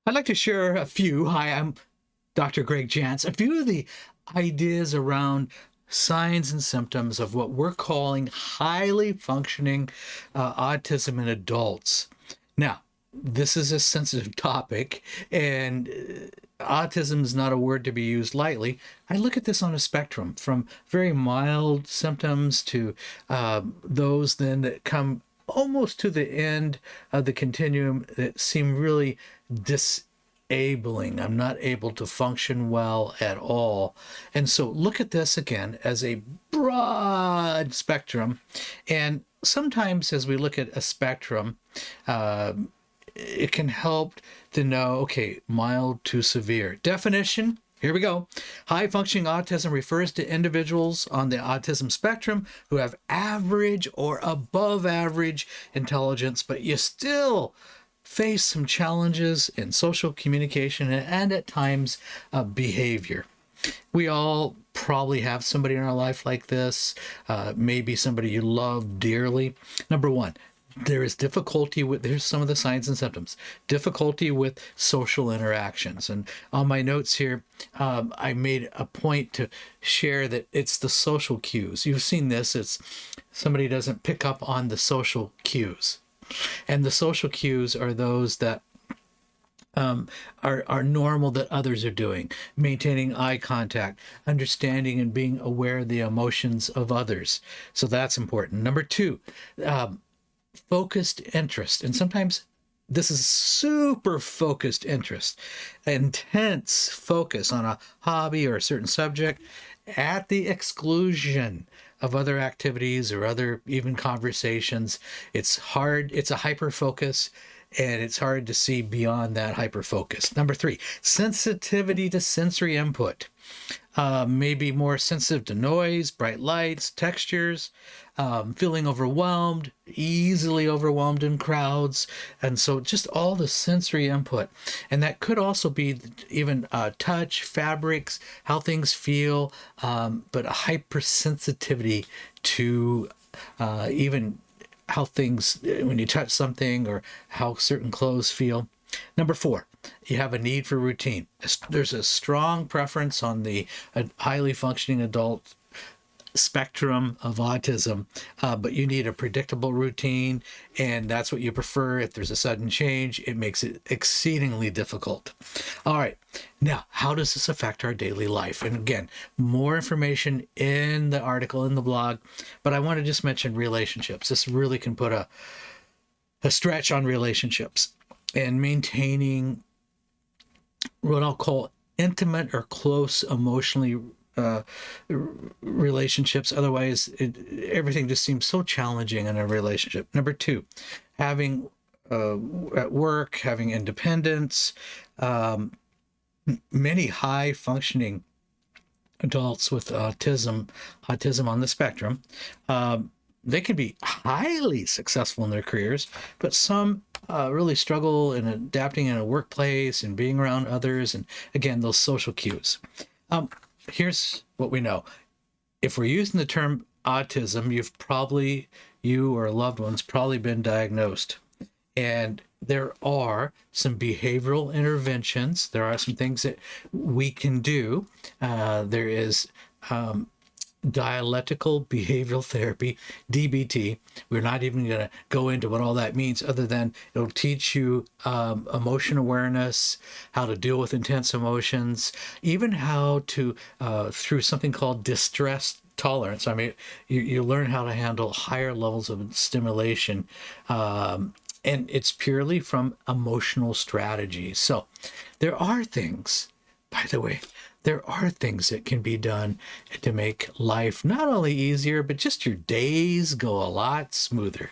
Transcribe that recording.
I'd like to share a few. Hi, I'm Dr. Greg Jantz. A few of the ideas around signs and symptoms of what we're calling highly functioning autism in adults. Now, this is a sensitive topic, and autism is not a word to be used lightly. I look at this on a spectrum from very mild symptoms to those then that come almost to the end of the continuum that seem really disabling. I'm not able to function well at all. And so look at this again as a broad spectrum. And sometimes as we look at a spectrum, it can help to know, okay, mild to severe. Definition, here we go. High functioning autism refers to individuals on the autism spectrum who have average or above average intelligence, but you still face some challenges in social communication and at times behavior. We all probably have somebody in our life like this, maybe somebody you love dearly. Number one, there is difficulty with, here's some of the signs and symptoms, difficulty with social interactions. And on my notes here, I made a point to share that it's the social cues. You've seen this, it's somebody doesn't pick up on the social cues. And the social cues are those that are normal that others are doing, maintaining eye contact, understanding and being aware of the emotions of others. So that's important. Number two, focused interest. And sometimes this is super focused interest, intense focus on a hobby or a certain subject at the exclusion of other activities or other even conversations. It's hard, it's a hyper focus, and it's hard to see beyond that hyper focus. Number three, sensitivity to sensory input. Maybe more sensitive to noise, bright lights, textures, feeling overwhelmed, easily overwhelmed in crowds. And so just all the sensory input. And that could also be even touch, fabrics, how things feel, but a hypersensitivity to even how things, when you touch something or how certain clothes feel. Number four, you have a need for routine. There's a strong preference on the highly functioning adult spectrum of autism, but you need a predictable routine, and that's what you prefer. If there's a sudden change, it makes it exceedingly difficult. All right, now, how does this affect our daily life? And again, more information in the article, in the blog, but I want to just mention relationships. This really can put a stretch on relationships and maintaining what I'll call intimate or close emotionally relationships. Otherwise, everything just seems so challenging in a relationship. Number two, having at work, having independence. Many high functioning adults with autism on the spectrum, they can be highly successful in their careers, but some really struggle in adapting in a workplace and being around others. And again, those social cues. Here's what we know. If we're using the term autism, you or a loved one's probably been diagnosed. And there are some behavioral interventions. There are some things that we can do. There is dialectical behavioral therapy, DBT. We're not even going to go into what all that means, other than it'll teach you emotion awareness, how to deal with intense emotions, even how to, through something called distress tolerance. I mean, you learn how to handle higher levels of stimulation, and it's purely from emotional strategies. So there are things, by the way, there are things that can be done to make life not only easier, but just your days go a lot smoother.